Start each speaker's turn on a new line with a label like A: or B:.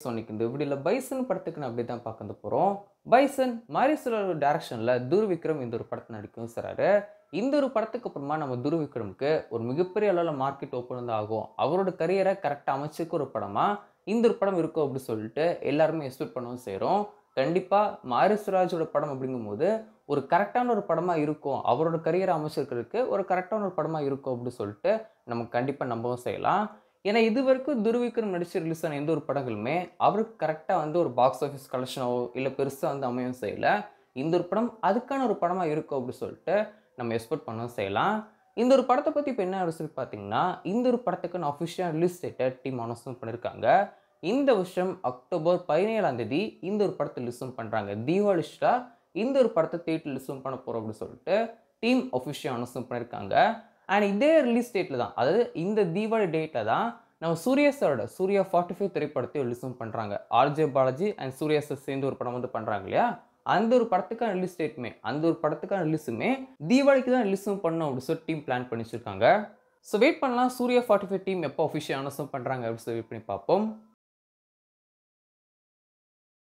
A: So இன்னைக்கு இந்த வீடியோல பைசன் படத்துக்கு நான் அப்படி தான் பார்க்க போகிறோம். பைசன் மாரிசலோட டைரக்ஷனில் துருவ் விக்ரம் இந்த ஒரு படத்தை நடிக்கும் சார். இந்த ஒரு படத்துக்கு அப்புறமா நம்ம துருவ் விக்ரமுக்கு ஒரு மிகப்பெரிய அளவில் மார்க்கெட் ஓப்பன் வந்து ஆகும். அவரோட கரியரை கரெக்டாக அமைச்சிக்க ஒரு படமா இந்த ஒரு படம் இருக்கும் அப்படின்னு சொல்லிட்டு எல்லாருமே எக்ஸ்பெக்ட் பண்ணவும் செய்கிறோம். கண்டிப்பாக மாரிசுராஜோட படம் அப்படிங்கும்போது ஒரு கரெக்டான ஒரு படமாக இருக்கும். அவரோட கரியரை அமைச்சிருக்கிறதுக்கு ஒரு கரெக்டான ஒரு படமாக இருக்கும் அப்படின்னு சொல்லிட்டு நம்ம கண்டிப்பாக நம்பவும் செய்யலாம். ஏன்னா இதுவரைக்கும் துருவ் விக்ரம் நடிச்சு ரிலீஸ் ஆன எந்த ஒரு படங்களுமே அவருக்கு கரெக்டாக வந்து ஒரு பாக்ஸ் ஆஃபீஸ் கலெக்ஷனோ இல்லை பெருசாக வந்து அமையவும் செய்யலை. இந்த ஒரு படம் அதுக்கான ஒரு படமாக இருக்கும் அப்படின்னு சொல்லிட்டு நம்ம எக்ஸ்பெக்ட் பண்ணவும் செய்யலாம். இந்த ஒரு படத்தை பற்றி இப்போ என்ன ரிசல்ட் பார்த்தீங்கன்னா, இந்த ஒரு படத்துக்கான அஃபிஷியல் ரிலீஸ் டேட்டை டீம் அனௌன்ஸ்மெண்ட் பண்ணியிருக்காங்க. இந்த வருஷம் அக்டோபர் 17ஆம் தேதி இந்த ஒரு படத்தை ரிலீஸும் பண்ணுறாங்க. தீபாவளிஸ்டா இந்த ஒரு படத்தை தியேட்டர் ரிலீஸும் பண்ண போகிறோம் அப்படின்னு சொல்லிட்டு டீம் அஃபிஷியல் அனௌன்ஸ்மெண்ட் பண்ணியிருக்காங்க. அண்ட் இதே ரிலீஸ் டேட்டில் தான், அதாவது இந்த தீபாவளி டேட்டில் தான் நம்ம சூர்யா சாரோட சூர்யா 45 திரைப்படத்தை ரிலீஸும் பண்ணுறாங்க. RJ Balaji and Suriya sir சேர்ந்து ஒரு படம் வந்து பண்ணுறாங்க இல்லையா, அந்த ஒரு படத்துக்கான ரிலீஸ் டேட்டுமே அந்த ஒரு படத்துக்கான ரிலீஸுமே தீபாவளிக்கு தான் ரிலீஸும் பண்ணணும் அப்படின்னு சொல்லி டீம் பிளான் பண்ணி வச்சிருக்காங்க. ஸோ வெயிட் பண்ணலாம், சூர்யா 45 டீம் எப்போ அஃபிஷியல் அனௌன்ஸ் பண்ணுறாங்க அப்படின்னு சொல்லி வெயிட் பண்ணி பார்ப்போம்.